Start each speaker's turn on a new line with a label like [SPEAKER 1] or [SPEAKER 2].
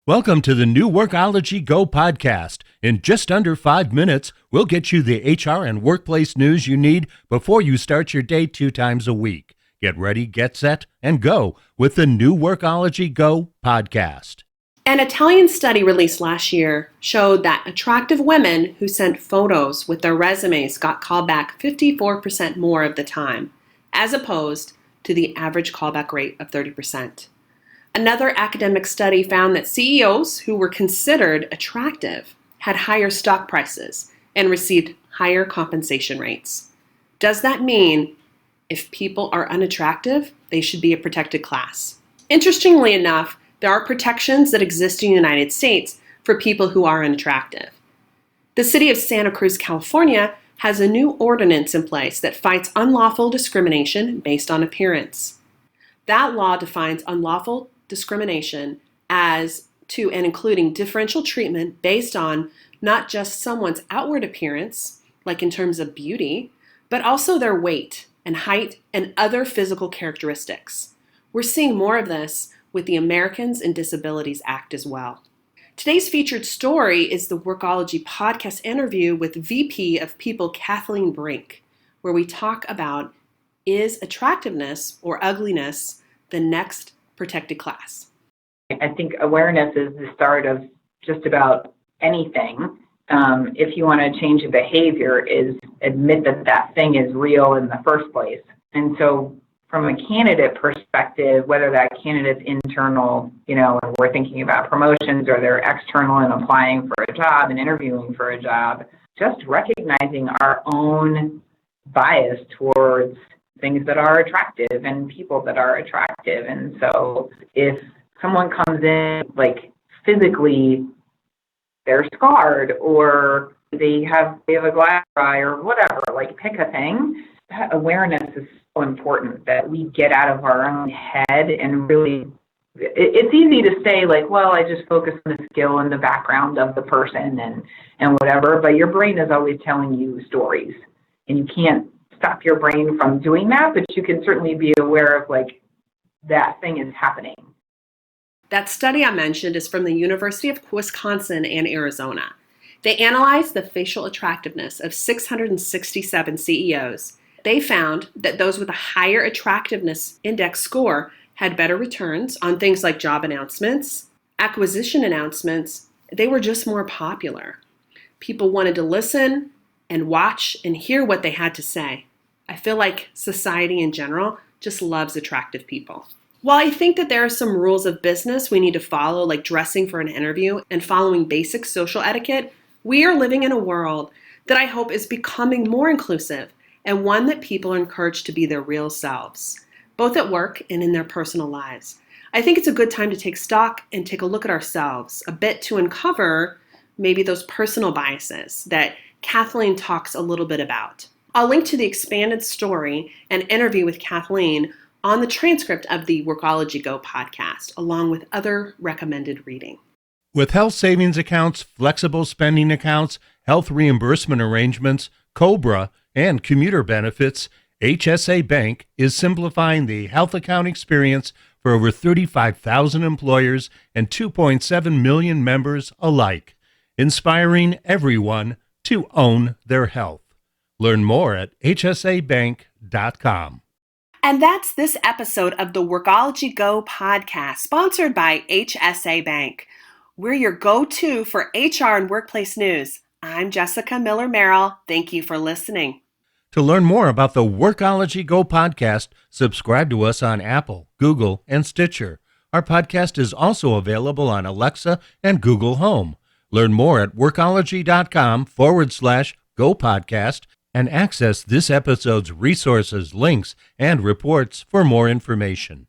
[SPEAKER 1] Welcome to the new Workology Go Podcast. In just under 5 minutes, we'll get you the HR and workplace news you need before you start your day 2 times a week. Get ready, get set, and go with the new Workology Go Podcast.
[SPEAKER 2] An Italian study released last year showed that attractive women who sent photos with their resumes got called back 54% more of the time, as opposed to the average callback rate of 30%. Another academic study found that CEOs who were considered attractive had higher stock prices and received higher compensation rates. Does that mean if people are unattractive, they should be a protected class? Interestingly enough, there are protections that exist in the United States for people who are unattractive. The city of Santa Cruz, California, has a new ordinance in place that fights unlawful discrimination based on appearance. That law defines unlawful discrimination as to and including differential treatment based on not just someone's outward appearance, like in terms of beauty, but also their weight and height and other physical characteristics. We're seeing more of this with the Americans and Disabilities Act as well. Today's featured story is the Workology podcast interview with VP of People Kathleen Brink, where we talk about, is attractiveness or ugliness the next protected class?
[SPEAKER 3] I think awareness is the start of just about anything. If you want to change a behavior, is admit that that thing is real in the first place. And so from a candidate perspective, whether that candidate's internal, and we're thinking about promotions, or they're external and applying for a job and interviewing for a job, just recognizing our own bias towards things that are attractive and people that are attractive. And so if someone comes in, like physically, they're scarred, or they have a glass eye, or whatever, like pick a thing, that awareness is so important that we get out of our own head and really, it's easy to say like, well, I just focus on the skill and the background of the person and whatever, but your brain is always telling you stories, and you can't stop your brain from doing that, but you can certainly be aware of like that thing is happening.
[SPEAKER 2] That study I mentioned is from the University of Wisconsin and Arizona. They analyzed the facial attractiveness of 667 CEOs. They found that those with a higher attractiveness index score had better returns on things like job announcements, acquisition announcements. They were just more popular. People wanted to listen and watch and hear what they had to say. I feel like society in general just loves attractive people. While I think that there are some rules of business we need to follow, like dressing for an interview and following basic social etiquette, we are living in a world that I hope is becoming more inclusive, and one that people are encouraged to be their real selves, both at work and in their personal lives. I think it's a good time to take stock and take a look at ourselves a bit to uncover maybe those personal biases that Kathleen talks a little bit about. I'll link to the expanded story and interview with Kathleen on the transcript of the Workology Go podcast, along with other recommended reading.
[SPEAKER 1] With health savings accounts, flexible spending accounts, health reimbursement arrangements, COBRA, and commuter benefits, HSA Bank is simplifying the health account experience for over 35,000 employers and 2.7 million members alike, inspiring everyone to own their health. Learn more at hsabank.com.
[SPEAKER 2] And that's this episode of the Workology Go podcast, sponsored by HSA Bank. We're your go-to for HR and workplace news. I'm Jessica Miller-Merrill. Thank you for listening.
[SPEAKER 1] To learn more about the Workology Go podcast, subscribe to us on Apple, Google, and Stitcher. Our podcast is also available on Alexa and Google Home. Learn more at workology.com/Go podcast and access this episode's resources, links, and reports for more information.